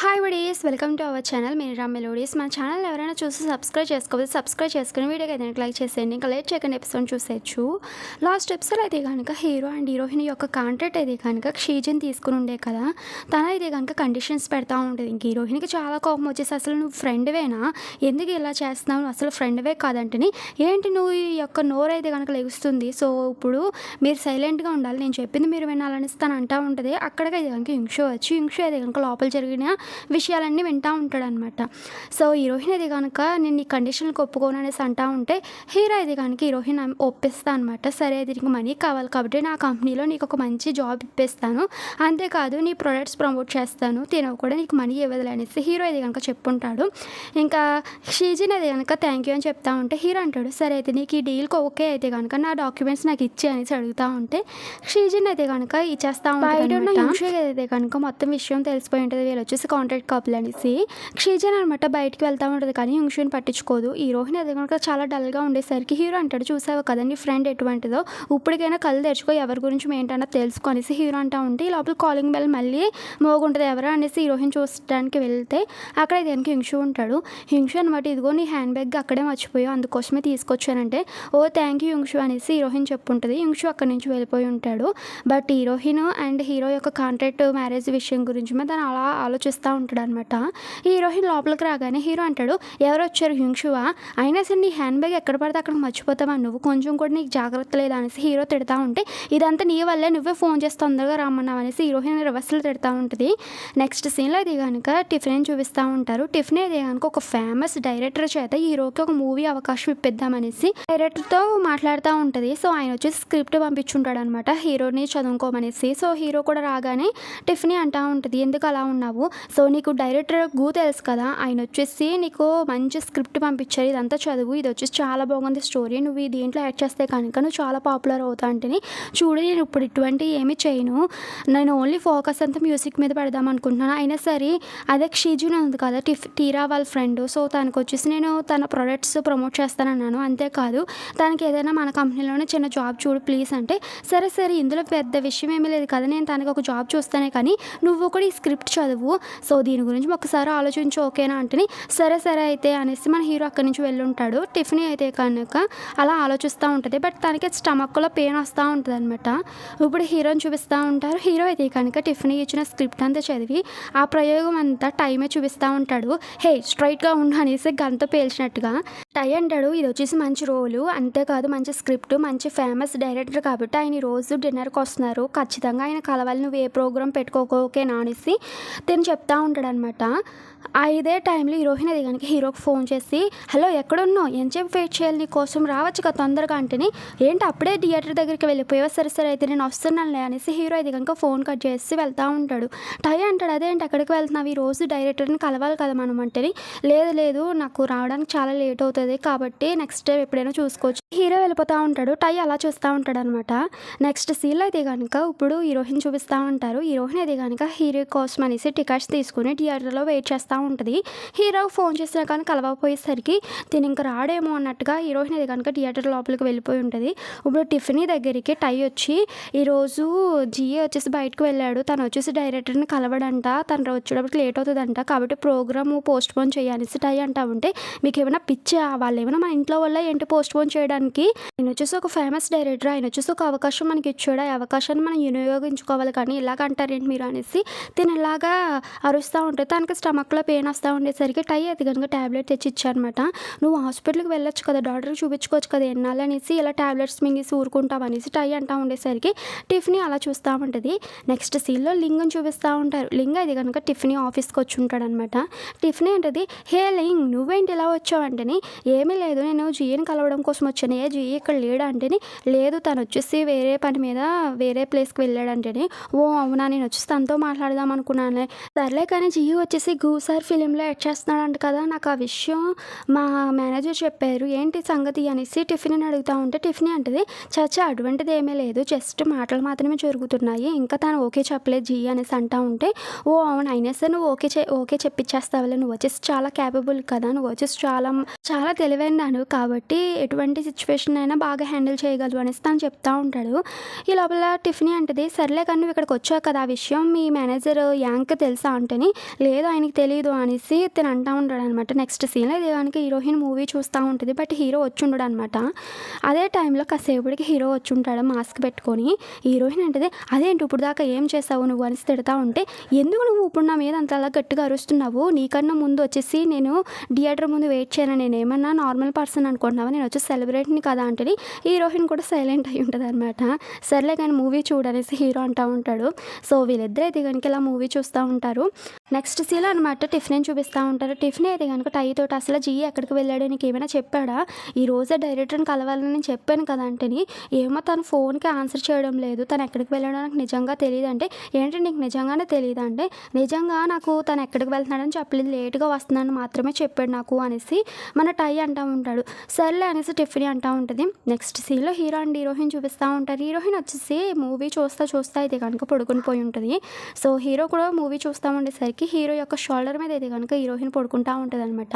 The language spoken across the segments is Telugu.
Hi buddies, welcome to our channel Meera melodies. మన ఛానల్ ఎవరైనా చూసి సబ్స్క్రైబ్ చేసుకోవాలి. సబ్స్క్రైబ్ చేసుకుని వీడియోకి అయితే లైక్ చేసేయండి. ఇంకా లేట్ చేయకుండా ఎపిసోడ్ చూసేయచ్చు. లాస్ట్ ఎపిసోడ్ అయితే కనుక హీరో అండ్ హీరోయిన్ యొక్క కాంట్రాక్ట్ అయితే కనుక క్షీజన్ తీసుకుని ఉండే కదా, తన అయితే కనుక కండిషన్స్ పెడతా ఉంటుంది. ఇంక హీరోయిన్కి చాలా కోపం వచ్చేసి, అసలు నువ్వు ఫ్రెండ్వేనా, ఎందుకు ఇలా చేస్తున్నావు, అసలు ఫ్రెండ్వే కాదంటని, ఏంటి నువ్వు ఈ యొక్క నోరు అయితే కనుక లెగుస్తుంది, సో ఇప్పుడు మీరు సైలెంట్గా ఉండాలి, నేను చెప్పింది మీరు వినాలని తను అంటూ ఉంటుంది. అక్కడికైతే కనుక యుంక్షో అయితే కనుక లోపల జరిగిన విషయాలన్నీ వింటూ ఉంటాడనమాట. సో హీరోయిన్ అయితే కనుక నేను ఈ కండిషన్కి ఒప్పుకోను అనేసి అంటూ ఉంటే, హీరో అయితే కనుక హీరోయిన్ ఒప్పిస్తా అనమాట. సరే అయితే నీకు మనీ కావాలి కాబట్టి నా కంపెనీలో నీకు ఒక మంచి జాబ్ ఇప్పిస్తాను, అంతేకాదు నీ ప్రొడక్ట్స్ ప్రమోట్ చేస్తాను, తినవు కూడా నీకు మనీ ఇవ్వదులే అనేసి హీరో అయితే కనుక చెప్పుంటాడు. ఇంకా షీజిన్ అయితే కనుక థ్యాంక్ యూ అని చెప్తా ఉంటే హీరో అంటాడు, సరే అయితే నీకు ఈ డీల్కి ఓకే అయితే కనుక నా డాక్యుమెంట్స్ నాకు ఇచ్చి అనేసి అడుగుతూ ఉంటే షీజిన్ అయితే కనుక ఇచ్చేస్తా ఉంటాడు. అయితే కనుక మొత్తం విషయం తెలిసిపోయి ఉంటుంది, వీళ్ళు వచ్చేసి కాంట్రాక్ట్ కపుల్ అనేసి. క్షీజన్ అనమాట బయటికి వెళ్తూ ఉంటుంది కానీ యుంక్షుని పట్టించుకోదు. ఈ రోహిణి అది కనుక చాలా డల్గా ఉండేసరికి హీరో అంటాడు, చూసావు కదా నీ ఫ్రెండ్ ఎటువంటిదో, ఇప్పటికైనా కళ్ళు తెరుచుకో, ఎవరి గురించి ఏంటన్నా తెలుసుకో అనేసి హీరో అంటూ ఉంటే, లోపల కాలింగ్ బెల్ మళ్ళీ మోగుంటుంది. ఎవరా అనేసి హీరోయిన్ చూడడానికి వెళ్తే అక్కడ కనుక హింషు ఉంటాడు. హింషు అనమాట, ఇదిగో నీ హ్యాండ్ బ్యాగ్ అక్కడే మర్చిపోయావు, అందుకోసమే తీసుకొచ్చానంటే, ఓ థ్యాంక్ యూ హింషు అనేసి హీరోయిన్ చెప్పుంటుంది. హింషు అక్కడి నుంచి వెళ్ళిపోయి ఉంటాడు. బట్ హీరోయిన్ అండ్ హీరో యొక్క కాంట్రాక్ట్ మ్యారేజ్ విషయం గురించి తను అలా ఆలోచిస్తూ ఉంటాడు అనమాట. హీరోయిన్ లోపలికి రాగానే హీరో అంటాడు, ఎవరు వచ్చారు హింషువా, అయినా సరే నీ హ్యాండ్ బ్యాగ్ ఎక్కడ పడితే అక్కడ మర్చిపోతావా, నువ్వు కొంచెం కూడా నీకు జాగ్రత్త లేదా అనేసి హీరో తిడతా ఉంటే, ఇదంతా నీ వల్లే, నువ్వే ఫోన్ చేసి తొందరగా రమ్మన్నావు అనేసి హీరోయిన్ రివర్స్లో తిడతా ఉంటుంది. నెక్స్ట్ సీన్లో అది కనుక టిఫిన్ చూపిస్తూ ఉంటారు. టిఫిన్ అయితే కనుక ఒక ఫేమస్ డైరెక్టర్ చేత హీరోకి ఒక మూవీ అవకాశం ఇప్పిద్దామనేసి డైరెక్టర్తో మాట్లాడుతూ ఉంటుంది. సో ఆయన వచ్చేసి స్క్రిప్ట్ పంపించుంటాడు అనమాట హీరోని చదువుకోమనేసి. సో హీరో కూడా రాగానే టిఫిన్ అంటూ ఉంటుంది, ఎందుకు అలా ఉన్నావు, సో నీకు డైరెక్టర్ తెలుసు కదా, ఆయన వచ్చేసి నీకు మంచి స్క్రిప్ట్ పంపించారు, ఇదంతా చదువు, ఇది వచ్చేసి చాలా బాగుంది స్టోరీ, నువ్వు ఈ దీంట్లో యాడ్ చేస్తే కనుక నువ్వు చాలా పాపులర్ అవుతా అంటే, చూడు నేను ఇప్పుడు ఇటువంటి ఏమి చేయను, నేను ఓన్లీ ఫోకస్ అంతా మ్యూజిక్ మీద పెడదాం అనుకుంటున్నాను, అయినా సరే అదే క్షీజుని ఉంది కదా టీరా వాళ్ళ ఫ్రెండ్, సో తనకు వచ్చేసి నేను తన ప్రొడక్ట్స్ ప్రమోట్ చేస్తానన్నాను, అంతేకాదు తనకి ఏదైనా మన కంపెనీలోనే చిన్న జాబ్ చూడు ప్లీజ్ అంటే, సరే సరే ఇందులో పెద్ద విషయం ఏమీ లేదు కదా, నేను తనకి ఒక జాబ్ చూస్తానే కానీ నువ్వు కూడా ఈ స్క్రిప్ట్ చదువు, సో దీని గురించి ఒకసారి ఆలోచించు ఓకేనా అంటే, సరే సరే అయితే అనేసి మన హీరో అక్కడి నుంచి వెళ్ళుంటాడు. టిఫిన్ అయితే కనుక అలా ఆలోచిస్తూ ఉంటుంది, బట్ తనకి స్టమక్లో పెయిన్ వస్తూ ఉంటుంది అనమాట. ఇప్పుడు హీరోని చూపిస్తూ ఉంటారు. హీరో అయితే కనుక టిఫిన్ ఇచ్చిన స్క్రిప్ట్ అంతా చదివి ఆ ప్రయోగం అంతా టైమే చూపిస్తూ ఉంటాడు. హే స్ట్రైట్గా ఉండు అనేసి గంతో పేల్చినట్టుగా టై అంటాడు, ఇది వచ్చేసి మంచి రోలు, అంతేకాదు మంచి స్క్రిప్ట్, మంచి ఫేమస్ డైరెక్టర్ కాబట్టి ఆయన రోజు డిన్నర్కి వస్తున్నారు, ఖచ్చితంగా ఆయన కలవాలి, నువ్వు ఏ ప్రోగ్రామ్ పెట్టుకోకేనా అనేసి తిని చెప్తా ఉంటాడు అనమాట. ఇదే టైంలో హీరోయిన్ అది కనుక హీరోకి ఫోన్ చేసి, హలో ఎక్కడున్నావు, ఎంతసేపు వెయిట్ చేయాలి నీ కోసం, రావచ్చు కదా తొందరగా అంటేని, ఏంటి అప్పుడే థియేటర్ దగ్గరికి వెళ్ళిపోయావా, సరే సరే అయితే నేను వస్తున్నానులే అనేసి హీరో అది కనుక ఫోన్ కట్ చేసి వెళ్తూ ఉంటాడు. టై అంటాడు, అదేంటి ఎక్కడికి వెళ్తున్నావు, ఈ రోజు డైరెక్టర్ని కలవాలి కదా మనం అంటేని, లేదు లేదు నాకు రావడానికి చాలా లేట్ అవుతుంది కాబట్టి నెక్స్ట్ టైం ఎప్పుడైనా చూసుకోవచ్చు, హీరో వెళ్ళిపోతూ ఉంటాడు. టై అలా చూస్తూ ఉంటాడు అనమాట. నెక్స్ట్ సీన్లో అయితే కనుక ఇప్పుడు హీరోయిన్ చూపిస్తూ ఉంటారు. హీరోయిన్ అయితే కనుక హీరో కోసం అనేసి టికెట్స్ తీసుకుని థియేటర్లో వెయిట్ చేస్తూ ఉంటుంది. హీరో ఫోన్ చేసినా కానీ కలవకపోయేసరికి తిని ఇంకా రాడేమో అన్నట్టుగా హీరోయిన్ అది కనుక థియేటర్ లోపలికి వెళ్ళిపోయి ఉంటుంది. ఇప్పుడు టిఫిన్ దగ్గరికి టై వచ్చి, ఈరోజు జిఏ వచ్చేసి బయటకు వెళ్ళాడు, తను వచ్చేసి డైరెక్టర్ని కలవడంట, తను వచ్చేటప్పటికి లేట్ అవుతుందంట, కాబట్టి ప్రోగ్రామ్ పోస్ట్ పోన్ చేయాలనేసి టై అంటా ఉంటే, మీకు ఏమైనా పిచ్చా, వాళ్ళు ఏమైనా మన ఇంట్లో వల్ల ఏంటి పోస్ట్ పోన్ చేయడానికి, ఆయన వచ్చేసి ఒక ఫేమస్ డైరెక్టర్, ఆయన వచ్చేసి ఒక అవకాశం మనకి ఇచ్చాడు, ఆ అవకాశాన్ని మనం వినియోగించుకోవాలి కానీ ఇలాగ అంటారేంటి మీరు అనేసి తిని ఇలాగా అరుస్తూ ఉంటుంది. తనకి స్టమక్లో పెయిన్ వస్తూ ఉండేసరికి టై అది కనుక ట్యాబ్లెట్ తెచ్చి ఇచ్చారనమాట. నువ్వు హాస్పిటల్కి వెళ్ళొచ్చు కదా, డాక్టర్కి చూపించుకోవచ్చు కదా ఎన్నాళ్ళు అనేసి, ఇలా ట్యాబ్లెట్స్ మింగేసి ఊరుకుంటావు అనేసి టై అంటూ ఉండేసరికి టిఫిన్ అలా చూస్తూ ఉంటుంది. నెక్స్ట్ సీన్లో లింగ్ని చూపిస్తూ ఉంటారు. లింగ్ అది కనుక టిఫిన్ ఆఫీస్కి వచ్చి ఉంటాడు అనమాట. టిఫిన్ అంటది, హే లింగ్ నువ్వేంటి ఇలా వచ్చావు అంటేని, ఏమీ లేదు నేను జిఏని కలవడం కోసం వచ్చాను, ఏ జిఏ ఇక్కడ లేడా అంటేని, లేదు తను వచ్చేసి వేరే పని మీద వేరే ప్లేస్కి వెళ్ళాడంటేని, ఓ అవునా నేను వచ్చేసి తనతో మాట్లాడదాం అనుకున్నాను, సర్లే కానీ జియో వచ్చేసి గూసార్ ఫిలింలో యాడ్ చేస్తున్నాడంట కదా, నాకు ఆ విషయం మా మేనేజర్ చెప్పారు, ఏంటి సంగతి అనేసి టిఫిన్ అడుగుతూ ఉంటే టిఫిన్ అంటది, చచ్చా అటువంటిది ఏమీ లేదు, జస్ట్ మాటలు మాత్రమే జరుగుతున్నాయి, ఇంకా తను ఓకే చెప్పలేదు జీ అనేసి అంటూ ఉంటే, ఓ అవును అయినా సరే నువ్వు ఓకే చెప్పించేస్తావులే, నువ్వు వచ్చేసి చాలా క్యాపబుల్ కదా, నువ్వు వచ్చేసి చాలా చాలా తెలివైన దానివి కాబట్టి ఎటువంటి సిచ్యువేషన్ అయినా బాగా హ్యాండిల్ చేయగలవు అనేసి తను చెప్తా ఉంటాడు. ఈ లోపల టిఫినీ అంటది, సర్లే కానీ నువ్వు ఇక్కడికి వచ్చావు కదా, ఆ విషయం మీ మేనేజర్ యాంక్ తెలుసా అంటేని, లేదు ఆయనకి తెలీదు అనేసి తిను అంటా ఉంటాడనమాట. నెక్స్ట్ సీన్లో ఇది కనుక హీరోయిన్ మూవీ చూస్తూ ఉంటుంది. బట్ హీరో వచ్చి ఉండడు అనమాట. అదే టైంలో కాసేపటికి హీరో వచ్చి ఉంటాడు మాస్క్ పెట్టుకొని. హీరోయిన్ అంటది, అదేంటి ఇప్పుడు దాకా ఏం చేసావు నువ్వు అనేసి తిడతా ఉంటే, ఎందుకు నువ్వు ఇప్పుడు నా మీద అంతలా గట్టిగా అరుస్తున్నావు, నీకన్నా ముందు వచ్చేసి నేను థియేటర్ ముందు వెయిట్ చేయను, నేను ఏమన్నా నార్మల్ పర్సన్ అనుకుంటున్నావా, నేను వచ్చి సెలబ్రిటీని కదా అంటే హీరోయిన్ కూడా సైలెంట్ అయి ఉంటుంది అనమాట. సర్లే కానీ మూవీ చూడనేసి హీరో అంటూ ఉంటాడు. సో వీళ్ళిద్దరు అయితే కనుక ఇలా మూవీ చూస్తూ ఉంటారు. నెక్స్ట్ సీన్ అనమాట టిఫిన్ చూపిస్తూ ఉంటారు. టిఫిన్ అయితే కనుక టై తోటి అసలు జీ ఎక్కడికి వెళ్ళాడు, నీకు ఏమైనా చెప్పాడా, ఈ రోజే డైరెక్టర్ని కలవాలని నేను చెప్పాను కదా అంటేని, ఏమో తన ఫోన్కి ఆన్సర్ చేయడం లేదు, తను ఎక్కడికి వెళ్ళాడో నాకు నిజంగా తెలియదు అంటే, ఏంటి నీకు నిజంగానే తెలియదు అంటే, నిజంగా నాకు తను ఎక్కడికి వెళ్తున్నాడని చెప్పలేదు, లేట్గా వస్తున్నాను మాత్రమే చెప్పాడు నాకు అనేసి మన టై అంటూ ఉంటాడు. సర్లే అనేసి టిఫిన్ అంటూ ఉంటుంది. నెక్స్ట్ సీన్లో హీరో అండ్ హీరోయిన్ చూపిస్తూ ఉంటారు. హీరోయిన్ వచ్చేసి మూవీ చూస్తా అయితే కనుక పడుకొని పోయి ఉంటుంది. సో హీరో కూడా మూవీ చూస్తూ ఉండేసరికి హీరో యొక్క షోల్డర్ మీద అయితే కనుక హీరోయిన్ పడుకుంటూ ఉంటుంది అనమాట.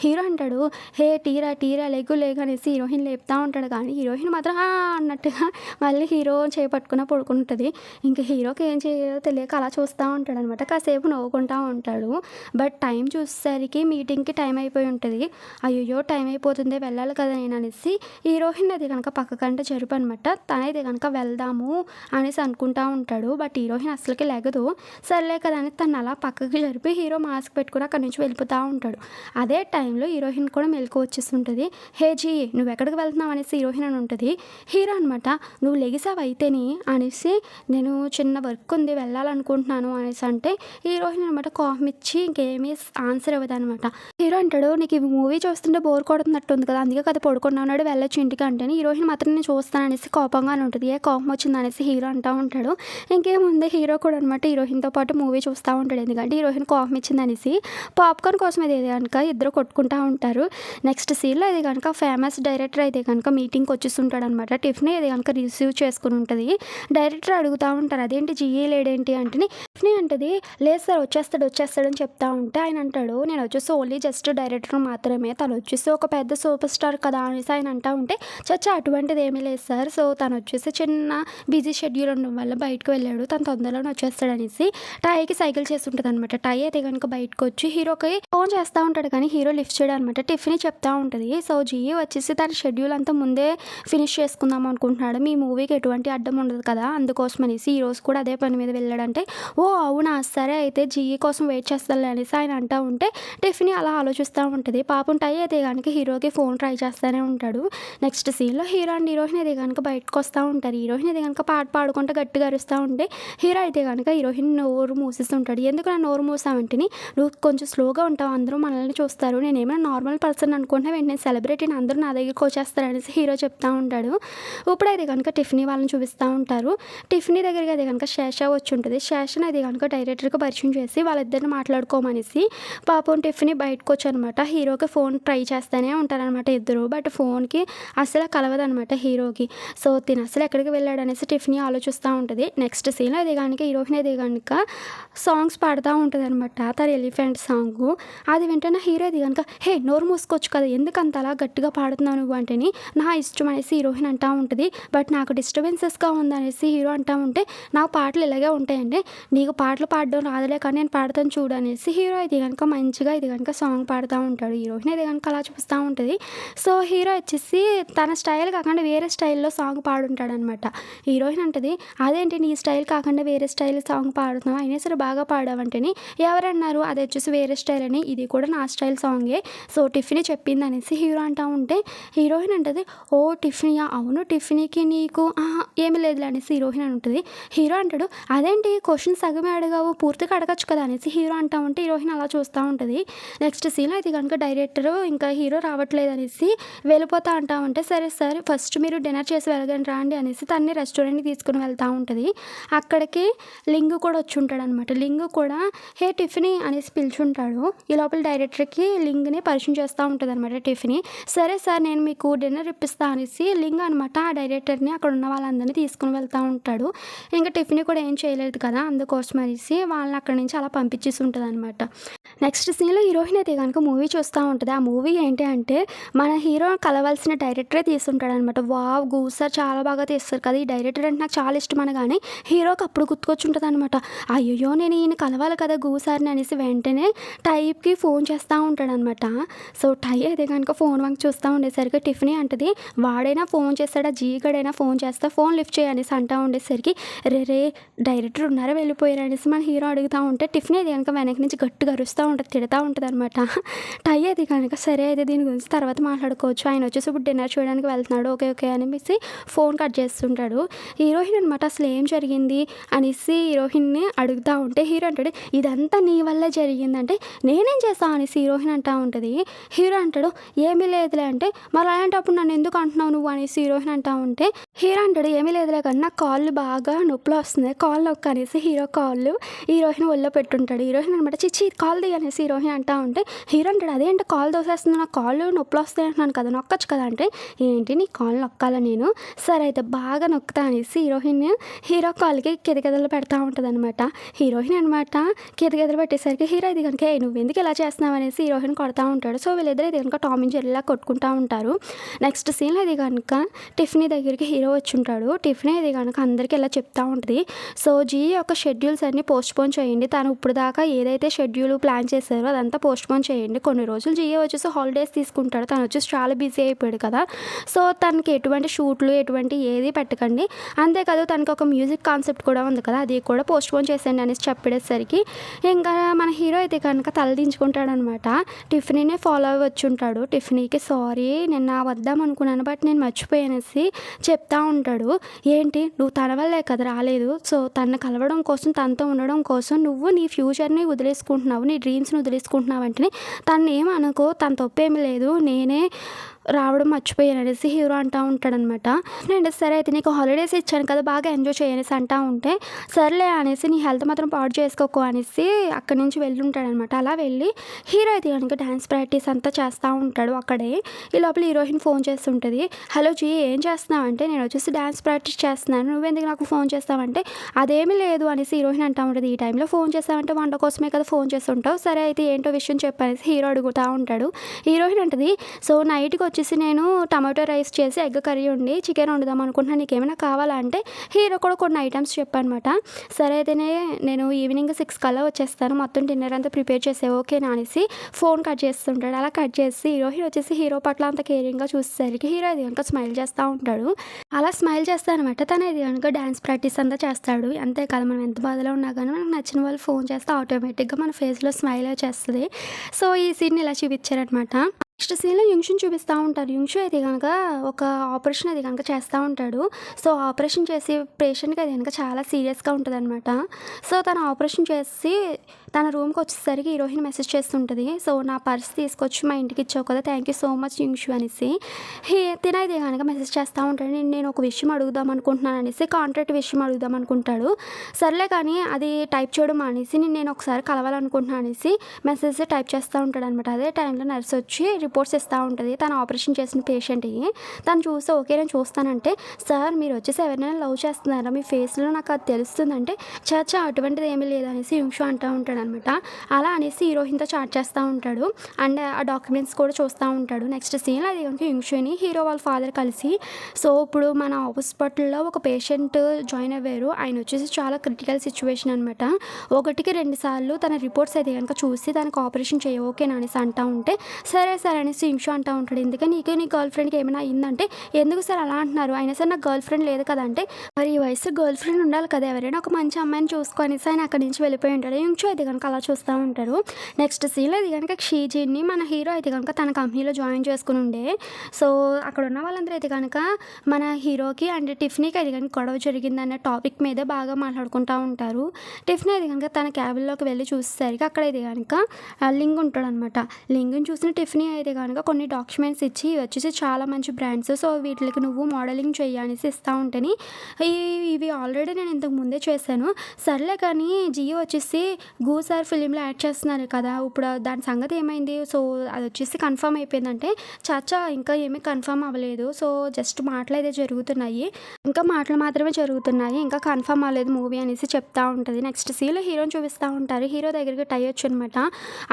హీరో అంటాడు, హే టీరా లేగు అనేసి హీరోయిన్ లేపుతూ ఉంటాడు. కానీ హీరోయిన్ మాత్రం అన్నట్టుగా మళ్ళీ హీరో చేపట్టుకుని పడుకుంటుంది. ఇంకా హీరోకి ఏం చేయాలో తెలియక అలా చూస్తూ ఉంటాడు అనమాట. కాసేపు నవ్వుకుంటూ ఉంటాడు. బట్ టైం చూసేసరికి మీటింగ్కి టైం అయిపోయి ఉంటుంది. అయ్యో టైం అయిపోతుంది వెళ్ళాలి కదా నేను అనేసి హీరోయిన్ అది కనుక పక్కకంటే జరుపు అనమాట. తనైతే కనుక వెళ్దాము అనేసి అనుకుంటా ఉంటాడు. బట్ హీరోయిన్ అసలుకి లెగదు. సర్లే కదా అని తను అలా పక్కకి జరిపి హీరో మాస్క్ పెట్టుకుని అక్కడి నుంచి వెళ్ళిపోతూ ఉంటాడు. అదే టైంలో హీరోయిన్ కూడా మెలకు వచ్చేస్తుంటుంది. హే జీ నువ్వు ఎక్కడికి వెళ్తున్నావు అనేసి హీరోయిన్ అని ఉంటుంది. హీరో అనమాట, నువ్వు లెగిసావు అయితేని అనేసి, నేను చిన్న వర్క్ ఉంది వెళ్ళాలనుకుంటున్నాను అనేసి అంటే హీరోయిన్ అనమాట కోపం ఇచ్చి ఇంకేమీ ఆన్సర్ ఇవ్వదు అనమాట. హీరో అంటాడు, నీకు ఈ మూవీ చూస్తుంటే బోర్ కొడుతున్నట్టు ఉంది కదా, అందుకే కదా పడుకున్నాడు వెళ్ళొచ్చు ఇంటికి అంటే, హీరోయిన్ మాత్రం నేను చూస్తాను అనేసి కోపంగానే ఉంటుంది. ఏ కోపం వచ్చింది అనేసి హీరో అంటూ ఉంటాడు. ఇంకేముంది హీరో కూడా అనమాట హీరోయిన్తో పాటు మూవీ చూస్తూ ఉంటాడు. ఎందుకంటే హీరోయిన్ కోపం ఇచ్చింది అనేసి పాప్కార్న్ కోసం ఇది కనుక ఇద్దరు కొట్టుకుంటూ ఉంటారు. నెక్స్ట్ సీన్లో ఇది కనుక ఫేమస్ డైరెక్టర్ అయితే కనుక మీటింగ్కి వచ్చేస్తుంటాడు అనమాట. టిఫిన్ ఇది కనుక రిసీవ్ చేసుకుని ఉంటుంది. డైరెక్టర్ అడుగుతూ ఉంటారు, అదేంటి జిఏ లేడేంటి అంటే, టిఫిన్ అంటది, లేదు సార్ వచ్చేస్తాడని చెప్తా ఉంటే ఆయన అంటాడు, నేను వచ్చేసి ఓన్లీ జస్ట్ డైరెక్టర్ మాత్రమే, తను వచ్చేసి ఒక పెద్ద సూపర్ స్టార్ కదా అనేసి ఆయన అంటూ ఉంటే, చచ్చా అటువంటిది ఏమీ లేదు సార్, సో తను వచ్చేసి చిన్న బిజీ షెడ్యూల్ ఉండడం వల్ల బయటకు వెళ్ళాడు, తను తొందరలోనే వచ్చేస్తాడు అనేసి టైకి సైకిల్ చేసి ఉంటుంది అనమాట. టై అయితే కనుక బయటకు వచ్చి హీరోకి ఫోన్ చేస్తూ ఉంటాడు. కానీ హీరో లిఫ్ట్ చేయడం అనమాట. టిఫిన్ చెప్తా ఉంటుంది, సో జిఏ వచ్చేసి తన షెడ్యూల్ అంతా ముందే ఫినిష్ చేసుకుందాం అనుకుంటున్నాడు, మీ మూవీకి ఎటువంటి అడ్డం ఉండదు కదా, అందుకోసం అనేసి ఈరోజు కూడా అదే పని మీద వెళ్ళాడంటే, ఓ అవునా సరే అయితే జిఏ కోసం వెయిట్ చేస్తాను అనేసి ఆయన అంటూ ఉంటే టిఫిన్ అలా ఆలోచిస్తూ ఉంటుంది. పాపం టై అయితే కనుక హీరోకి ఫోన్ ట్రై చేస్తూనే ఉంటాడు. నెక్స్ట్ సీన్లో హీరో అండ్ హీరోయిన్ అయితే కనుక బయటకు వస్తూ ఉంటారు. హీరోయిన్ అయితే కనుక పాట పాడుకుంటూ గట్టిగా అరుస్తూ ఉంటే హీరో అయితే కనుక హీరోయిన్ నోరు మూసిస్తుంటాడు. ఎందుకు నా నోరు మూసావంటే, నువ్వు కొంచెం స్లోగా ఉంటావు, అందరూ మనల్ని చూస్తారు, నేను ఏమైనా నార్మల్ పర్సన్ అనుకుంటున్నా వెంటనే సెలబ్రిటీని అందరూ నా దగ్గరికి వచ్చేస్తారు అనేసి హీరో చెప్తా ఉంటాడు. ఇప్పుడైతే కనుక టిఫినీ వాళ్ళని చూపిస్తూ ఉంటారు. టిఫినీ దగ్గరికి అయితే కనుక శేష వచ్చి ఉంటుంది. శేషను అయితే కనుక డైరెక్టర్కి పరిచయం చేసి వాళ్ళిద్దరిని మాట్లాడుకోమనేసి పాపం టిఫినీ బయటకు వచ్చానమాట. హీరోకి ఫోన్ ట్రై చేస్తూనే ఉంటారనమాట ఇద్దరు. బట్ ఫోన్కి అసలు కలవదనమాట హీరోకి. సో తిను అసలు ఎక్కడికి వెళ్ళాడు అనేసి టిఫినీ ఆలోచిస్తూ ఉంటుంది. నెక్స్ట్ సీన్లో అది కనుక హీరోయిన్ అయితే కనుక సాంగ్స్ పాడుతూ ఉంటుంది అనమాట, తన ఎలిఫెంట్ సాంగ్. అది వెంటనే హీరో అది కనుక, హే నోరు మూసుకోవచ్చు కదా, ఎందుకు అంత అలా గట్టిగా పాడుతున్నావు నువ్వు అంటేని, నా ఇష్టం అనేసి హీరోయిన్ అంటూ ఉంటుంది. బట్ నాకు డిస్టర్బెన్సెస్గా ఉందనేసి హీరో అంటూ ఉంటే, నాకు పాటలు ఇలాగే ఉంటాయండి, నీకు పాటలు పాడడం రాదులే కానీ నేను పాడతాను చూడు అనేసి హీరో ఇది కనుక మంచిగా ఇది కనుక సాంగ్ పాడుతూ ఉంటాడు. హీరోయిన్ ఇది కనుక అలా చూస్తూ ఉంటుంది. సో హీరో వచ్చేసి తన స్టైల్ కాకుండా వేరే స్టైల్లో సాంగ్ పాడుంటాడు అనమాట. హీరోయిన్ అంటది, అదేంటి నీ స్టైల్ కాకుండా వేరే స్టైల్ సాంగ్ పాడుతున్నావు, అయినా సరే బాగా పాడావంటేని, ఎవరన్నారు అది వచ్చేసి వేరే స్టైల్ అని, ఇది కూడా నా స్టైల్ సాంగే, సో టిఫినీ చెప్పింది అనేసి హీరో అంటూ ఉంటే హీరోయిన్ అంటది, ఓ టిఫినీయా, అవును టిఫినీకి నీకు ఏమి లేదులే అనేసి హీరోయిన్ అని ఉంటుంది. హీరో అంటాడు, అదేంటి క్వశ్చన్ సగమే అడగావు పూర్తిగా అడగచ్చు కదా అనేసి హీరో అంటూ ఉంటే హీరోయిన్ అలా చూస్తూ ఉంటుంది. నెక్స్ట్ సీన్లో అయితే కనుక డైరెక్టర్ ఇంకా హీరో రావట్లేదు అనేసి వెళ్ళిపోతా అంటా ఉంటే, సరే సరే ఫస్ట్ మీరు డిన్నర్ చేసి వెళ్ళగండి రాండి అనేసి తన్ని రెస్టారెంట్కి తీసుకుని వెళ్తూ ఉంటుంది. అక్కడికి లింగు కూడా వచ్చి ఉంటాడు అనమాట. లింగు కూడా హే టిఫినీ అనేసి పిలుచుంటాడు. ఈ లోపల డైరెక్టర్కి లింగ్ని పరిచయం చేస్తూ ఉంటుంది అనమాట టిఫినీ. సరే సార్ నేను మీకు డిన్నర్ ఇప్పిస్తా అనేసి లింగ్ అనమాట ఆ డైరెక్టర్ని అక్కడ ఉన్న వాళ్ళందరినీ తీసుకుని వెళ్తూ ఉంటాడు. ఇంకా టిఫినీ కూడా ఏం చేయలేదు కదా, అందుకోసం అనేసి వాళ్ళని అక్కడి నుంచి అలా పంపించేసి ఉంటుంది అనమాట. నెక్స్ట్ సీన్‌లో హీరోయిన్ అయితే గనుక మూవీ చూస్తా ఉంటది. ఆ మూవీ ఏంటి అంటే, మన హీరో కలవాల్సిన డైరెక్టరే తీసుంటాడనమాట. వావ్! గూసారు చాలా బాగా తీస్తారు కదా! ఈ డైరెక్టర్ అంటే నాకు చాలా ఇష్టం అనగానే, హీరోకి అప్పుడు గుర్తుకొచ్చుంటదనమాట. అయ్యయ్యో! నేను ఈయన కలవాలి కదా గూసారిని అనేసి వెంటనే టైప్‌కి ఫోన్ చేస్తా ఉంటాడనమాట. సో, టై అయితే గనుక ఫోన్ వంక చూస్తా ఉండేసరికి టిఫినీ అంటది, వాడైనా ఫోన్ చేస్తాడా, జీగడైనా ఫోన్ చేస్తా, ఫోన్ లిఫ్ట్ చెయ్యి అనేసి అంటా ఉండేసరికి, రే డైరెక్టర్ ఉన్నారా వెళ్ళిపోయారా అనేసి మన హీరో అడుగుతా ఉంటే, టిఫినీ అది గనుక వెనక నుంచి గట్టిగా అరుస్తా ఉంటది, తిడతా ఉంటదనమాట. టై అది కనుక సరే అయితే దీని గురించి తర్వాత మాట్లాడుకోవచ్చు. ఆయన వచ్చేసి ఇప్పుడు డిన్నర్ చేయడానికి వెళ్తున్నాడు. ఓకే, ఓకే అనేసి ఫోన్ కట్ చేస్తుంటాడు. హీరోయిన్ అనమాట అసలు ఏం జరిగింది అనేసి హీరోయిన్‌ని అడుగుతా ఉంటే హీరో అంటాడు, ఇదంతా నీ వల్లే జరిగిందంటే, నేనేం చేశా అనేసి హీరోయిన్ అంటా ఉంటది. హీరో అంటాడు, ఏమీ లేదులే అంటే, మరి అలాంటప్పుడు నన్ను ఎందుకు అంటున్నావు నువ్వు అనేసి హీరోయిన్ అంటా ఉంటే, హీరో అంటాడు, ఏమీ లేదులే కానీ నాకు కాళ్ళు బాగా నొప్పులు వస్తున్నాయి, కాళ్ళు నొక్కు అనేసి హీరో కాళ్ళు హీరోయిన్ ఒళ్ళో పెట్టుంటాడు. హీరోయిన్ అనమాట చిచ్చి కాలు దిగు అనేసి హీరోయిన్ అంటా ఉంటే, హీరో అంటాడు, అదేంటి కాలు దోసేస్తుంది, నాకు కాళ్ళు నొప్పులు వస్తాయి అంటున్నాను కదా, నొక్కొచ్చు కదా అంటే, ఏంటి నీ కాళ్ళు నొక్కాలా నేను, సరే అయితే బాగా నొక్కుతా అనేసి హీరోయిన్ హీరో కాలుకి కితకితలు పెడతా ఉంటదనమాట. హీరోయిన్ అనమాట కితకితలు పెట్టేసరికి హీరో ఇది కనుక నువ్వు ఎందుకు ఇలా చేస్తున్నావు అనేసి హీరోయిన్ కొడతా ఉంటాడు. సో వీళ్ళిద్దరు ఇది కనుక టామ్ అండ్ జెర్రీలా కొట్టుకుంటా ఉంటారు. నెక్స్ట్ సీన్లో ఇది కనుక టిఫినీ దగ్గరికి హీరో వచ్చి ఉంటాడు. టిఫినీ ఇది కనుక అందరికీ ఇలా చెప్తా ఉంటుంది, సో జీ యొక్క షెడ్యూల్స్ అన్నీ పోస్ట్పోన్ చేయండి, తను ఇప్పుడు దాకా ఏదైతే షెడ్యూల్ ప్లాన్ చేశారో అదంతా పోస్ట్పోన్ చేయండి, కొన్ని రోజులు జియో వచ్చేసి హాలిడేస్ తీసుకుంటాడు, తను వచ్చేసి చాలా బిజీ అయిపోయాడు కదా, సో తనకి ఎటువంటి షూట్లు ఎటువంటి ఏది పెట్టకండి, అంతేకాదు తనకి ఒక మ్యూజిక్ కాన్సెప్ట్ కూడా ఉంది కదా, అది కూడా పోస్ట్పోన్ చేసేయండి అనేసి చెప్పేసరికి ఇంకా మన హీరో అయితే కనుక తలదించుకుంటాడనమాట. టిఫినీనే ఫాలో అవ్వి వచ్చి ఉంటాడు. టిఫినీకి సారీ నిన్న వద్దాం అనుకున్నాను బట్ నేను మర్చిపోయానేసి చెప్తా ఉంటాడు. ఏంటి నువ్వు తన వల్లే కదా రాలేదు, సో తనని కలవడం కోసం తనతో ఉండడం కోసం నువ్వు నీ ఫ్యూచర్ని వదిలేసుకుంటున్నావు, నీ డ్రీమ్స్ని వదిలేసుకుంటున్నావు అంటే తను ఏమనుకో, తన తప్పేమి లేదు, నేనే రావడం మర్చిపోయాను అనేసి హీరో అంటా ఉంటాడనమాట. నేను సరే అయితే నీకు హాలిడేస్ ఇచ్చాను కదా బాగా ఎంజాయ్ చేయనేసి అంటా ఉంటే, సర్లే అనేసి నీ హెల్త్ మాత్రం పాడు చేసుకోకు అనేసి అక్కడి నుంచి వెళ్ళి ఉంటాడనమాట. అలా వెళ్ళి హీరో అయితే కనుక డ్యాన్స్ ప్రాక్టీస్ అంతా చేస్తూ ఉంటాడు అక్కడే. ఈ లోపల హీరోయిన్ ఫోన్ చేస్తుంటుంది, హలో జీ ఏం చేస్తున్నావు అంటే, నేను వచ్చేసి డ్యాన్స్ ప్రాక్టీస్ చేస్తున్నాను, నువ్వెందుకు నాకు ఫోన్ చేస్తావంటే, అదేమీ లేదు అనేసి హీరోయిన్ అంటా ఉంటుంది. ఈ టైంలో ఫోన్ చేస్తావంటే వంట కోసమే కదా ఫోన్ చేస్తుంటావు, సరే అయితే ఏంటో విషయం చెప్పనేసి హీరో అడుగుతూ ఉంటాడు. హీరోయిన్ అంటది, సో నైట్కి వచ్చేసి నేను టమాటో రైస్ చేసి ఎగ్ కర్రీ ఉండి చికెన్ వండుదాం అనుకుంటున్నాను, నీకు ఏమైనా కావాలా అంటే హీరో కూడా కొన్ని ఐటమ్స్ చెప్పనమాట. సరే అయితేనే నేను ఈవినింగ్ 6 కల్లా వచ్చేస్తాను, మొత్తం డిన్నర్ అంతా ప్రిపేర్ చేసే ఓకేనా అనేసి ఫోన్ కట్ చేస్తుంటాడు. అలా కట్ చేసి హీరోయిన్ వచ్చేసి హీరో పట్ల అంత కేరింగ్గా చూసేసరికి హీరో అది కనుక స్మైల్ చేస్తూ ఉంటాడు. అలా స్మైల్ చేస్తానమాట తను ఇది కనుక డ్యాన్స్ ప్రాక్టీస్ అంతా చేస్తాడు. అంతేకాదు మనం ఎంత బాధలో ఉన్నా కానీ మనకు నచ్చిన వాళ్ళు ఫోన్ చేస్తే ఆటోమేటిక్గా మన ఫేస్లో స్మైల్ వచ్చేస్తుంది. సో ఈ సీన్ ఇలా చూపించారనమాట. నెక్స్ట్ సీన్‌లో యుంగ్‌షుని చూపిస్తా ఉంటారు. యుంగ్‌షు అయితే గనక ఒక ఆపరేషన్ అది గనక చేస్తా ఉంటాడు. సో, ఆపరేషన్ చేసి పేషెంట్‌కి అది గనక చాలా సీరియస్‌గా ఉంటదనమాట. సో, తను ఆపరేషన్ చేసి తన రూమ్‌కొచ్చేసరికి హీరోయిన్ మెసేజ్ చేస్తుంటది. సో, నా పర్స్ తీసుకొచ్చి మా ఇంటికి ఇచ్చావు కదా! థ్యాంక్ యూ సో మచ్ యుంగ్‌షు అనేసి. తినైతే గనక మెసేజ్ చేస్తా ఉంటాడు. నేను ఒక విషయం అడుగుదాం అనుకుంటున్నాను అనేసి కాంట్రాక్ట్ విషయం అడుగుదాం అనుకుంటాడు. సర్లే కానీ అది టైప్ చేయడం మానేసి నేను ఒకసారి కలవాలనుకుంటున్నాను అనేసి మెసేజ్ టైప్ చేస్తూ ఉంటాడనమాట. అదే టైంలో నర్స్ వచ్చి రిపోర్ట్స్ ఇస్తూ ఉంటుంది తను ఆపరేషన్ చేసిన పేషెంట్‌కి. తను చూస్తే ఓకే నేను చూస్తానంటే, సార్ మీరు వచ్చేసి ఎవరినైనా లవ్ చేస్తున్నారా, మీ ఫేస్‌లో నాకు అది తెలుస్తుందంటే, చా అటువంటిది ఏమీ లేదనేసి యుంగ్‌షు అంటూ ఉంటాడనమాట. అలా అనేసి హీరోయిన్‌తో చాట్ చేస్తూ ఉంటాడు. అండ్ ఆ డాక్యుమెంట్స్ కూడా చూస్తూ ఉంటాడు. నెక్స్ట్ సీన్‌లో అది కనుక యుంగ్‌షుని హీరో వాళ్ళ ఫాదర్ కలిసి, సో ఇప్పుడు మన హాస్పిటల్‌లో ఒక పేషెంట్ జాయిన్ అయ్యారు, ఆయన వచ్చేసి చాలా క్రిటికల్ సిచ్యువేషన్ అనమాట. 1కి 2 సార్లు తన రిపోర్ట్స్ అయితే కనుక చూసి తనకు ఆపరేషన్ చేయ ఓకేనా అనేసి అంటూ ఉంటే, సరే సార్ అనేసి యుంగ్‌షు అంటూ ఉంటాడు. ఎందుకని నీకు నీ గర్ల్ ఫ్రెండ్కి ఏమైనా అయిందంటే, ఎందుకు సార్ అలా అంటున్నారు, అయినా సరే నాకు గర్ల్ ఫ్రెండ్ లేదు కదా అంటే, మరి ఈ వయసు గర్ల్ ఫ్రెండ్ ఉండాలి కదా, ఎవరైనా ఒక మంచి అమ్మాయిని చూసుకొనేసి ఆయన అక్కడి నుంచి వెళ్ళిపోయి ఉంటాడు. యుంగ్‌షు అయితే కనుక అలా చూస్తూ ఉంటారు. నెక్స్ట్ సీన్లో ఇది కనుక షీజిన్ని మన హీరో అయితే కనుక తన కంపెనీలో జాయిన్ చేసుకుని ఉండే. సో అక్కడ ఉన్న వాళ్ళందరూ అయితే కనుక మన హీరోకి అండ్ టిఫ్నీకి అది కనుక గొడవ జరిగిందనే టాపిక్ మీదే బాగా మాట్లాడుకుంటూ ఉంటారు. టిఫ్నీ అది కనుక తన క్యాబిన్లోకి వెళ్ళి చూసేసరికి అక్కడ ఇది కనుక లింగ్ ఉంటాడనమాట. లింగ్ని చూసిన టిఫ్నీ అయితే కనుక కొన్ని డాక్యుమెంట్స్ ఇచ్చి ఇవి వచ్చేసి చాలా మంచి బ్రాండ్స్, సో వీటికి నువ్వు మోడలింగ్ చెయ్యనేసి ఇస్తూ ఉంటేని, ఇవి ఆల్రెడీ నేను ఇంతకు ముందే చేశాను, సర్లే కానీ జియో వచ్చేసి సార్ ఫిలింలో యాక్ట్ చేస్తున్నారు కదా! ఇప్పుడు దాని సంగతి ఏమైంది? సో, అదొచ్చేసి కన్ఫర్మ్ అయిపోయిందంటే, చాచా ఇంకా ఏమీ కన్ఫర్మ్ అవ్వలేదు. సో, జస్ట్ మాటలయితే జరుగుతున్నాయి. ఇంకా మాటలు మాత్రమే జరుగుతున్నాయి. ఇంకా కన్ఫర్మ్ అవ్వలేదు మూవీ అనేసి చెప్తా ఉంటది. నెక్స్ట్ సీన్‌లో హీరోని చూపిస్తా ఉంటారు. హీరో దగ్గరికి టై వచ్చనమాట.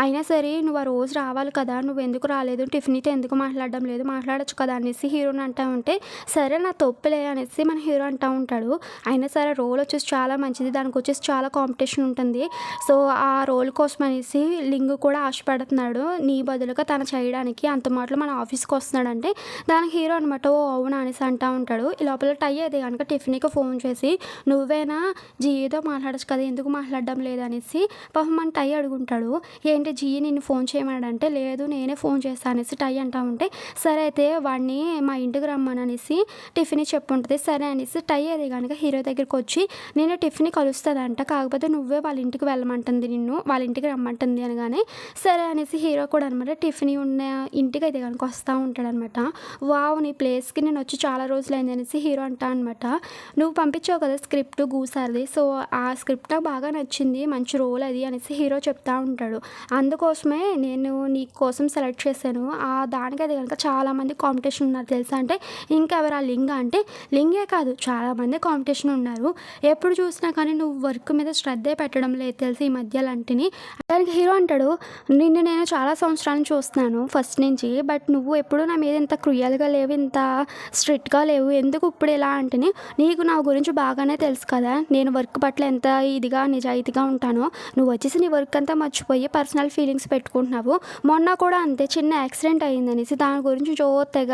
అయినా సరే నువ్వు ఆ రోజు రావాలి కదా! నువ్వెందుకు రాలేదు? టిఫినీతో ఎందుకు మాట్లాడడం లేదు? మాట్లాడొచ్చు కదా! అనేసి హీరోని అంటా ఉంటే, సరే నా తప్పులే అనేసి మన హీరో అంటా ఉంటాడు. అయినా సరే రోల్ వచ్చేసి చాలా మంచిది. దానికొచ్చేసి చాలా కాంపిటీషన్ ఉంటుంది. సో, ఆ రోల్ కోసం అనేసి లింగు కూడా ఆశపడుతున్నాడు. నీ బదులుగా తను చేయడానికి. అంత మాటలు మన ఆఫీస్‌కొస్తున్నాడంటే, దానికి హీరో అనమాట. ఓహ్! అవునా! అనేసి అంటా ఉంటాడు. ఈ లోపల టై అయితే గనక టిఫినీకి ఫోన్ చేసి, నువ్వేనా జీఈతో మాట్లాడొచ్చు కదా! ఎందుకు మాట్లాడడం లేదనేసి పాపం మన టై అడుగుంటాడు. ఏంటి జీఈ నిన్ను ఫోన్ చేయమన్నాడంటే, లేదు నేనే ఫోన్ చేశా అనేసి టై అంటా ఉంటే, సరే అయితే వాడిని మా ఇంటికి రమ్మననేసి టిఫినీ చెప్పుంటది. సరే అనేసి టై అది గనక హీరో దగ్గరికొచ్చి, నేను టిఫినీ కలుస్తదంట. కాకపోతే నువ్వే వాళ్ళ ఇంటికి వెళ్ళమంటుంది నిన్ను. వాళ్ళ ఇంటికి రమ్మంటుంది అనగానే, సరే అనేసి హీరో కూడా అనమాట టిఫినీ ఉన్న ఇంటికైతే గనక వస్తా ఉంటాడనమాట. వావ్! నీ ప్లేస్‌కి నేనొచ్చి చాలా రోజులైంది అనేసి హీరో అంటా అనమాట. నువ్వు పంపించావు కదా స్క్రిప్ట్ గూసారిది. సో, ఆ స్క్రిప్ట్ నాకు బాగా నచ్చింది. మంచి రోల్ అది అనేసి హీరో చెప్తా ఉంటాడు. అందుకోసమే నేను నీ కోసం సెలెక్ట్ చేశాను. దానికైతే గనక చాలామంది కాంపిటీషన్ ఉన్నారు తెలుసా? అంటే ఇంకెవరు ఆ లింగ అంటే, లింగే కాదు చాలామంది కాంపిటీషన్ ఉన్నారు. ఎప్పుడు చూసినా కానీ నువ్వు వర్క్ మీద శ్రద్ధే పెట్టడం లేదు తెలుసా ఈ మధ్యలంటిని. దానికి హీరో అంటాడు, నిన్ను నేను చాలా సంవత్సరాల నుంచి చూస్తున్నాను ఫస్ట్ నుంచి. బట్ నువ్వు ఎప్పుడూ నా మీద ఇంత క్రూయల్‌గా లేవు, ఇంత స్ట్రిక్ట్‌గా లేవు. ఎందుకు ఇప్పుడు ఇలా అంటేనే, నీకు నా గురించి బాగానే తెలుసు కదా! నేను వర్క్ పట్ల ఎంత ఇదిగా నిజాయితీగా ఉంటానో. నువ్వు వచ్చేసి నీ వర్క్ అంతా మర్చిపోయి పర్సనల్ ఫీలింగ్స్ పెట్టుకుంటున్నావు. మొన్న కూడా అంతే చిన్న యాక్సిడెంట్ అయిందనేసి దాని గురించి తెగ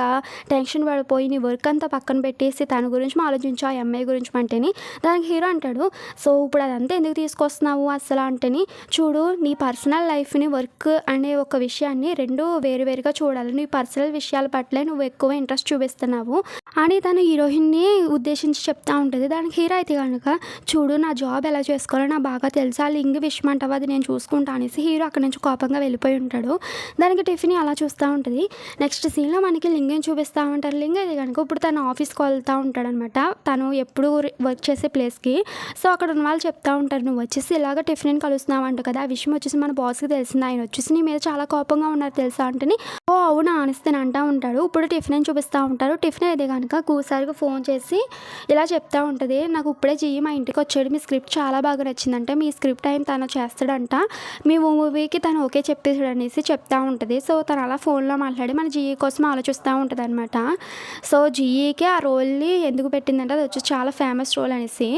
టెన్షన్ పడిపోయి నీ వర్క్ అంతా పక్కన పెట్టేసి తన గురించి ఆలోచించు ఆ అమ్మాయి గురించి అంటేని. దానికి హీరో అంటాడు, సో ఇప్పుడు అదంతా ఎందుకు తీసుకొస్తున్నావు అసలు అంటేని, చూడు నీ పర్సనల్ లైఫ్‌ని, వర్క్ అనే ఒక విషయాన్ని 2 వేరువేరుగా చూడాలి. నీ పర్సనల్ విషయాల పట్లే నువ్వు ఎక్కువ ఇంట్రెస్ట్ చూపిస్తున్నావు అని తను హీరోయిన్‌ని ఉద్దేశించి చెప్తా ఉంటది. దానికి హీరో అయితే గనక, చూడు నా జాబ్ ఎలా చేసుకోవాలో నాకు బాగా తెలుసు. ఆ లింగ్ విషయం అంటావా అది నేను చూసుకుంటా అనేసి హీరో అక్కడి నుంచి కోపంగా వెళ్ళిపోయి ఉంటాడు. దానికి టిఫినీ అలా చూస్తూ ఉంటది. నెక్స్ట్ సీన్‌లో మనకి లింగని చూపిస్తా ఉంటారు. లింగ్ అయితే గనుక ఇప్పుడు తను ఆఫీస్‌కి వెళ్తా ఉంటాడనమాట. తను ఎప్పుడు వర్క్ చేసే ప్లేస్‌కి. సో, అక్కడ ఉన్న వాళ్ళు చెప్తా ఉంటారు, నువ్వు వచ్చేసి ఇలాగ టిఫినీని కలుస్తున్నావంట కదా! ఆ విషయం వచ్చేసి మన బాస్‌కి తెలిసింది. ఆయన వచ్చేసి నీ మీద చాలా కోపంగా ఉన్నారు తెలుసా అంటేని, ఓహ్! అవునా అనేసి తను అంటా ఉంటాడు. ఇప్పుడు టిఫినీని చూపిస్తా ఉంటారు. టిఫినీ అయితే గనక కూసారికి ఫోన్ చేసి ఇలా చెప్తా ఉంటది, నాకు ఇప్పుడే జీఈ మా ఇంటికి వచ్చాడు. మీ స్క్రిప్ట్ చాలా బాగా నచ్చిందంట. మీ స్క్రిప్ట్ ఆయన తను చేస్తాడంట. మీ మూవీకి తను ఓకే చెప్పేసాడు అనేసి చెప్తా ఉంటది. సో, తను అలా ఫోన్‌లో మాట్లాడి మన జీఈ కోసం ఆలోచిస్తూ ఉంటదనమాట. సో, జీఈకి ఆ రోల్‌ని ఎందుకు పెట్టిందంటే అది వచ్చేసి చాలా ఫేమస్ రోల్ అనేసి.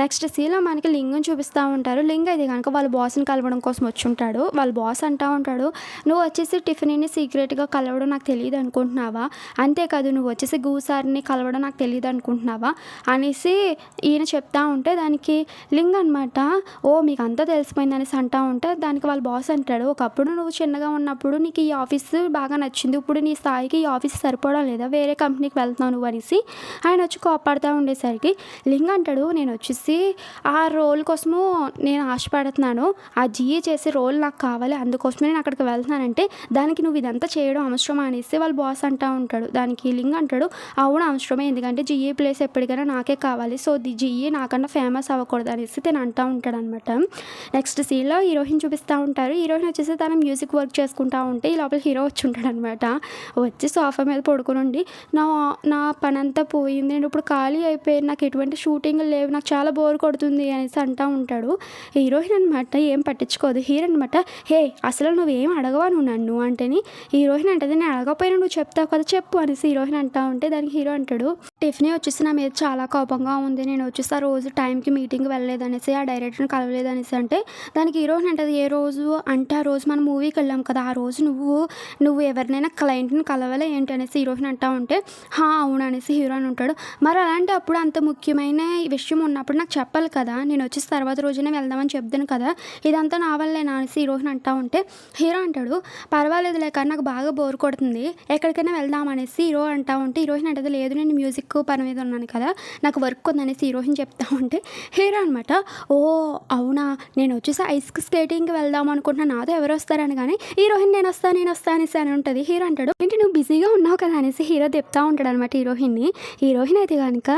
నెక్స్ట్ సీన్‌లో మనకి లింగుని చూపిస్తా ఉంటారు. లింగ్ అయితే గనక వాళ్ళ బాస్‌ని కలవడం కోసం వచ్చుంటాడు. వాళ్ళ బాస్ అంటా ఉంటాడు, నువ్వు వచ్చేసి టిఫినీని సీక్రెట్‌గా కలవడం నాకు తెలీదు అనుకుంటున్నావా? అంతేకాదు నువ్వు వచ్చేసి గూసారిని కలవడం నాకు తెలీదు అనుకుంటున్నావా? అనేసి ఈయన చెప్తా ఉంటే దానికి లింగ్ అనమాట, ఓహ్! మీకంతా తెలిసిపోయింది అనేసి అంటా ఉంటే దానికి వాళ్ళ బాస్ అంటాడు, ఒకప్పుడు నువ్వు చిన్నగా ఉన్నప్పుడు నీకు ఈ ఆఫీసు బాగా నచ్చింది. ఇప్పుడు నీ స్థాయికి ఈ ఆఫీస్ సరిపోవడం లేదా? వేరే కంపెనీకి వెళ్తున్నావు నువ్వు అనేసి ఆయన వచ్చి కోప్పడతా ఉండేసరికి లింగ్ అంటాడు, నేను వచ్చేసి ఆ రోల్ కోసము నేను ఆశపడుతున్నాను. ఆ జీఈ చేసే రోల్ నాకు కావాలి. అందుకోసమే నేను అక్కడికి వెళ్తున్నానంటే, దానికి నువ్వు ఇదంతా చేయడం అవసరమా అనేసి వాళ్ళ బాస్ అంటా ఉంటాడు. దానికి లింగ్ అంటాడు, అవును అవసరమే. ఎందుకంటే జీఈ ప్లేస్ ఎప్పటికైనా నాకే కావాలి. సో, జీఈ నాకన్నా ఫేమస్ అవ్వకూడదు అనేసి తను అంటా ఉంటాడనమాట. నెక్స్ట్ సీన్‌లో హీరోయిన్ చూపిస్తా ఉంటారు. హీరోయిన్ వచ్చేసి తన మ్యూజిక్ వర్క్ చేసుకుంటా ఉంటే ఈ లోపల హీరో వచ్చి ఉంటాడనమాట. వచ్చి సోఫా మీద పడుకోనుండి, నా నా పనంతా పోయింది. నేను ఇప్పుడు ఖాళీ అయిపోయాను. నాకు ఎటువంటి షూటింగ్‌లు లేవు. నాకు చాలా బోర్ కొడుతుంది అనేసి అంటా ఉంటాడు. హీరోయిన్ అనమాట ఏం పట్టించుకోదు. హీరో అనమాట, హే అసలు నువ్వేం అడగవా నువ్వు నన్ను అంటేని, హీరోయిన్ అంటది, నేను అడగకపోయినా నువ్వు చెప్తావు కదా చెప్పు అనేసి హీరోయిన్ అంటా ఉంటే దానికి హీరో అంటాడు, టిఫినీ వచ్చేసి నా మీద చాలా కోపంగా ఉంది. నేను వచ్చేసి ఆ రోజు టైంకి మీటింగ్‌కి వెళ్ళలేదనేసి, ఆ డైరెక్టర్‌ని కలవలేదనేసి అంటే, దానికి హీరోయిన్ అంటది, ఏ రోజు అంటే ఆ రోజు మనం మూవీకి వెళ్ళాం కదా! ఆ రోజు నువ్వు ఎవరినైనా క్లయింట్‌ని కలవాలా ఏంటి అనేసి హీరోయిన్ అంటా ఉంటే, హా! అవును అనేసి హీరోయిన్ ఉంటాడు. మరి అలాంటప్పుడు అంత ముఖ్యమైన విషయం ఉన్నప్పుడు నాకు చెప్పాలి కదా! నేను వచ్చేసి తర్వాత రోజునే వెళ్దామని చెప్తాను కదా! ఇదంతా నా వల్లేనా అనేసి హీరోయిన్ అంటా ఉంటే, హీరో అంటాడు, పర్వాలేదులే కానీ నాకు బాగా బాగా బోర్ కొడుతుంది. ఎక్కడికైనా వెళ్దాం అనేసి హీరో అంటా ఉంటే, హీరోయిన్ అంటది లేదు నేను మ్యూజిక్ పని మీద ఉన్నాను కదా! నాకు వర్క్ ఉందనేసి హీరోయిన్ చెప్తా ఉంటే, హీరో అనమాట ఓహ్! అవునా! నేనొచ్చేసి ఐస్ స్కేటింగ్‌కి వెళ్దాం అనుకుంటున్నా. నాతో ఎవరొస్తారు అనగానే, హీరోయిన్ నేనొస్తా అనేసి అని ఉంటది. హీరో అంటాడు, ఏంటి నువ్వు బిజీగా ఉన్నావు కదా! అనేసి హీరో చెప్తా ఉంటాడనమాట హీరోయిన్‌ని. హీరోయిన్ అయితే గనక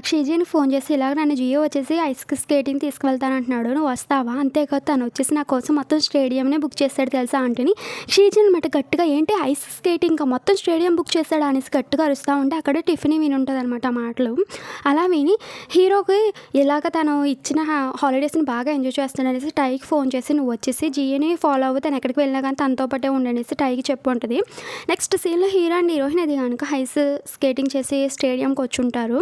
క్షితిని ఫోన్ చేసి ఇలాగ నన్ను జియో వచ్చేసి ఐస్ స్కేటింగ్ తీసుకువెళ్తానంటున్నాడు. నువ్వు వస్తావా? అంతేకాదు తను వచ్చేసి నా కోసం మొత్తం స్టేడియంనే బుక్ చేసాడు తెలుసా ఆంటీని. క్షితి అనమాట గట్టిగా ఏంటి ఐస్ స్కేటింగ్‌కా మొత్తం స్టేడియం బుక్ చేసాడా అనేసి గట్టిగా అరుస్తా ఉంటే అక్కడే టిఫిని వినుంటదనమాట ఆ మాటలు. అలా విని హీరోకి ఇలాగ తను ఇచ్చిన హాలిడేస్‌ని బాగా ఎంజాయ్ చేస్తున్నాడనేసి టైకి ఫోన్ చేసి నువ్వు వచ్చేసి జియోని ఫాలో అవ్వు తను ఎక్కడికి వెళ్ళినా కానీ తనతో పాటే ఉండనేసి టైకి చెప్పుంటది. నెక్స్ట్ సీన్‌లో హీరో అండ్ హీరోయిన్ అది గనుక ఐస్ స్కేటింగ్ చేసి స్టేడియంకి వచ్చుంటారు.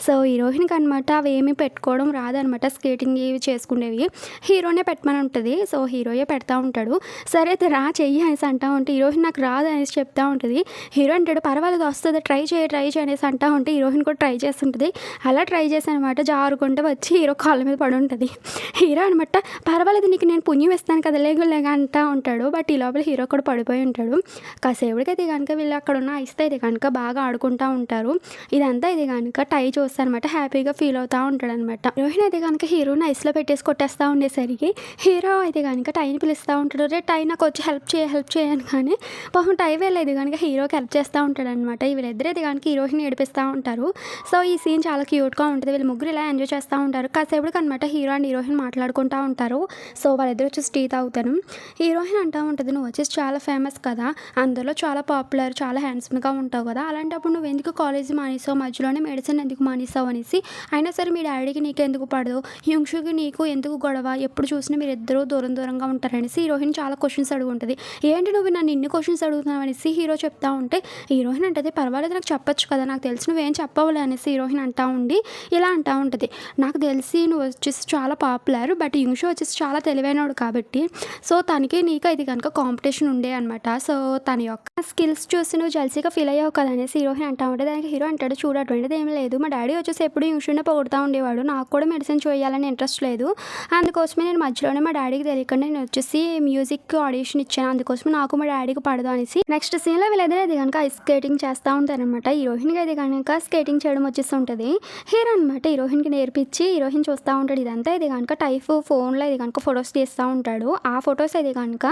సో హీరోయిన్‌కి అనమాట అవేమీ పెట్టుకోవడం రాదనమాట స్కేటింగ్ ఇవి చేసుకునేవి. హీరోనే పెట్టమని ఉంటది. సో హీరోయే పెడతా ఉంటాడు. సరే అయితే రా చెయ్యి అనేసి అంటా ఉంటే హీరోయిన్ నాకు రాదు అనేసి చెప్తా ఉంటది. హీరో అంటాడు పర్వాలేదు వస్తది ట్రై చేయి అనేసి అంటా ఉంటే హీరోయిన్ కూడా ట్రై చేస్తుంటది. అలా ట్రై చేశానమాట జారుకుంటూ వచ్చి హీరో కాళ్ళ మీద పడి ఉంటది. హీరో అనమాట పర్వాలేదు నీకు నేను పుణ్యం ఇస్తాను కదా లేక అంటా ఉంటాడు. బట్ ఈ లోపల హీరో కూడా పడిపోయి ఉంటాడు. కాసేపటికైతే కనుక వీళ్ళు అక్కడ ఉన్న ఐస్‌తో అయితే కనుక బాగా ఆడుకుంటా ఉంటారు. ఇదంతా ఇది కనుక టై చూస్తానమాట హ్యాపీగా ఫీల్ అవుతా ఉంటాడనమాట. హీరోయిన్ అయితే కనుక హీరోని ఐస్‌లో పెట్టేసి కొట్టేస్తా ఉండేసరికి హీరో అయితే కనుక టైని పిలుస్తా ఉంటాడు. రే టై నాకు వచ్చి హెల్ప్ చేయి అనగానే పాపం టై వెళ్ళేది కనుక హీరోకి హెల్ప్ చేస్తూ ఉంటాడనమాట. వీళ్ళిద్దరు అయితే కనుక హీరోయిన్ ఏడిపిస్తూ ఉంటారు. సో ఈ సీన్ చాలా క్యూట్‌గా ఉంటుంది. వీళ్ళు ముగ్గురు ఇలా ఎంజాయ్ చేస్తూ ఉంటారు. కాసేపటికి అనమాట హీరో అండ్ హీరోయిన్ మాట్లాడుకుంటూ ఉంటారు. సో వాళ్ళిద్దరు వచ్చేసి టీ తాగుతారు. హీరోయిన్ అంటూ ఉంటుంది నువ్వు వచ్చేసి చాలా ఫేమస్ కదా అందులో చాలా పాపులర్ చాలా హ్యాండ్సమ్‌గా ఉంటావు కదా అలాంటప్పుడు నువ్వు ఎందుకు కాలేజ్ మానేసావు మధ్యలోనే మెడిసిన్ ఎందుకు మానేసావు అనేసి అయినా సరే మీ డాడీకి నీకెందుకు పడదు హింషుకి నీకు ఎందుకు గొడవ ఎప్పుడు చూసినా మీరిద్దరూ దూరంగా ఉంటారనేసి హీరోయిన్ చాలా క్వశ్చన్స్ అడుగుంటుంది. ఏంటి నువ్వు నన్ను ఇన్ని క్వశ్చన్స్ అడుగుతున్నావు అనేసి హీరో చెప్తా ఉంటే హీరోయిన్ అంటది పర్వాలేదు నాకు చెప్పొచ్చు కదా నాకు తెలిసి నువ్వేం చెప్పవులే అనేసి హీరోయిన్ అంటా ఉండి ఇలా అంటా ఉంటుంది నాకు తెలిసి నువ్వు వచ్చేసి చాలా పాపులర్ బట్ హింషు వచ్చేసి చాలా తెలివైనవాడు కాబట్టి సో తనకి నీకు ఇది కనుక కాంపిటీషన్ ఉండే అనమాట. సో తన యొక్క స్కిల్స్ చూసి నువ్వు జల్సీగా ఫీల్ అయ్యావు కదా అనేసి హీరోయిన్ అంటా ఉంటే దానికి హీరో అంటాడు చూడు అటువంటిది ఏం లేదు మా డాడీ వచ్చేసి ఎప్పుడు హింషునే పొగుడుతూ ఉండేవాడు నాకు కూడా మెడిసిన్ చేయాలని ఇంట్రెస్ట్ లేదు అందుకోసమే నేను మధ్యలోనే మా డాడీకి తెలియకుండా నేను వచ్చేసి మ్యూజిక్ ఆడిషన్ ఇచ్చాను అందుకోసమే నాకు మా డాడీకి పడదు అనేసి నెక్స్ట్ సీన్లో వీళ్ళైతే ఇది కనుక ఐస్ స్కేటింగ్ చేస్తూ ఉంటారనమాట. హీరోయిన్కి అయితే కనుక స్కేటింగ్ చేయడం వచ్చేసి ఉంటుంది. హీరో అనమాట హీరోయిన్కి నేర్పించి హీరోయిన్ చూస్తూ ఉంటాడు. ఇదంతా ఇది కనుక టైప్ ఫోన్లో ఇది కనుక ఫొటోస్ తీస్తూ ఉంటాడు. ఆ ఫొటోస్ అయితే కనుక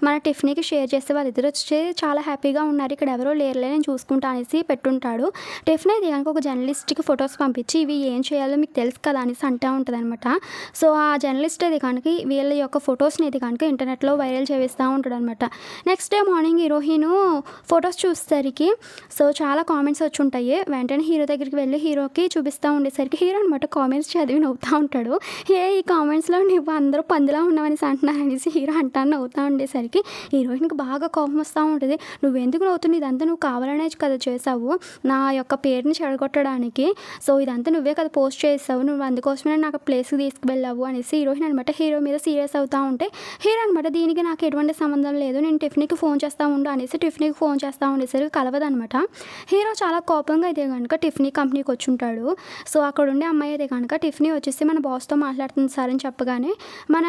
మన టిఫినీకి షేర్ చేస్తే వాళ్ళిద్దరు వచ్చి చాలా హ్యాపీగా ఉన్నారు ఇక్కడ ఎవరో లేరులే నేను చూసుకుంటా అనేసి పెట్టుంటాడు. టిఫినీ అయితే కనుక ఒక జర్నలిస్ట్కి ఫొటోస్ పంపించి ఇవి ఏం చేయాలో మీకు తెలుసు కదా అనేసి అంటూ ఉంటుంది అనమాట. సో ఆ జర్నలిస్ట్ అయితే కనుక వీళ్ళ యొక్క ఫొటోస్ని అయితే కనుక ఇంటర్నెట్లో వైరల్ చేస్తూ ఉంటాడు అనమాట. Next day morning heroine photos చూసేసరికి సో చాలా కామెంట్స్ వచ్చి ఉంటాయి. వెంటనే హీరో దగ్గరికి వెళ్ళి హీరోకి చూపిస్తూ ఉండేసరికి హీరో అనమాట కామెంట్స్ చదివి నవ్వుతూ ఉంటాడు. ఈ కామెంట్స్లో నువ్వు అందరూ పందిలా ఉన్నావనేసి అంటున్నారు అనేసి హీరో అంటాను నవ్వుతూ ఉండేసరికి హీరోయిన్కి బాగా కోపం వస్తూ ఉంటుంది. నువ్వు ఎందుకు నవ్వుతుంది ఇదంతా నువ్వు కావాలనే కదా చేసావు నా యొక్క పేరుని చెడగొట్టడానికి సో ఇదంతా నువ్వే కదా పోస్ట్ చేసావు నువ్వు అందుకోసమే నాకు ప్లేస్కి తీసుకువెళ్ళావు అనేసి హీరోయిన్ అనమాట హీరో మీద సీరియస్ అవుతూ ఉంటే హీరో అనమాట దీనికి నాకు ఎటువంటి సంబంధం లేదు నేను టిఫినీకి ఫోన్ చేస్తూ ఉండు అనేసి టిఫినీకి ఫోన్ చేస్తూ ఉండేసరికి కలవదనమాట. హీరో చాలా కోపంగా అయితే కనుక టిఫినీ కంపెనీకి వచ్చి ఉంటాడు. సో అక్కడ ఉండే అమ్మాయి అయితే కనుక టిఫినీ వచ్చేసి మన బాస్తో మాట్లాడుతుంది సార్ అని చెప్పగానే మన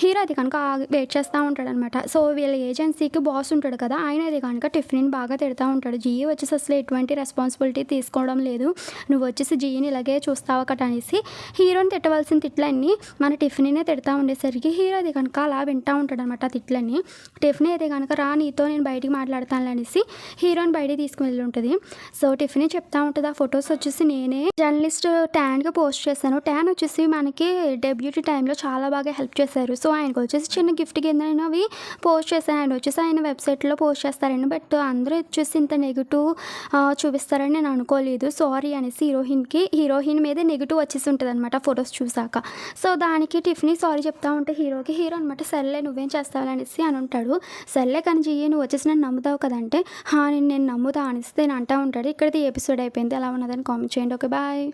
హీరో అయితే కనుక వెయిట్ చేస్తూ ఉంటాడు అనమాట. సో వీళ్ళ ఏజెన్సీకి బాస్ ఉంటాడు కదా ఆయన అయితే కనుక టిఫినీని బాగా తిడతా ఉంటాడు. జిఈ వచ్చేసి అసలు ఎటువంటి రెస్పాన్సిబిలిటీ తీసుకోవడం లేదు నువ్వు వచ్చేసి జిఈని ఇలాగే చూస్తావు కట అనేసి హీరోని తిట్టవలసిన తిట్లన్నీ మన టిఫినీనే తిడతా ఉండేసరికి హీరో అది కనుక అలా వింటూ ఉంటాడు అనమాట ఆ తిట్లన్నీ. టిఫినీ అయితే కనుక రా నీతో నేను బయటికి మాట్లాడతాను అనేసి హీరోని బయటికి తీసుకువెళ్ళి ఉంటుంది. సో టిఫినీ చెప్తా ఉంటుంది ఆ ఫొటోస్ వచ్చేసి నేనే జర్నలిస్ట్ ట్యాన్గా పోస్ట్ చేశాను ట్యాన్ వచ్చేసి మనకి డెబ్యూటీ టైంలో చాలా బాగా హెల్ప్ చేశారు. సో ఆయనకు వచ్చేసి చిన్న గిఫ్ట్ కింద నేను అవి పోస్ట్ చేశాను ఆయన వచ్చేసి ఆయన వెబ్సైట్లో పోస్ట్ చేస్తారండి బట్ అందరూ వచ్చేసి ఇంత నెగిటివ్ చూపిస్తారని నేను అనుకోలేదు సారీ అనేసి హీరోయిన్ మీద నెగిటివ్ వచ్చేసి ఉంటుంది అనమాట ఫొటోస్ చూసాక. సో దానికి టిఫినీ సారీ చెప్తా ఉంటే హీరో అనమాట సర్లే నువ్వేం చేస్తావు అనేసి అని ఉంటాడు. సర్లే కానీ జియ్యి నువ్వు వచ్చేసి నన్ను నమ్ముతావు కదంటే నేను నమ్ముతా అనేసి నేను అంటూ ఉంటాడు. ఇక్కడిది ఎపిసోడ్ అయిపోయింది ఎలా ఉన్నదని కామెంట్ చేయండి. Okay bye.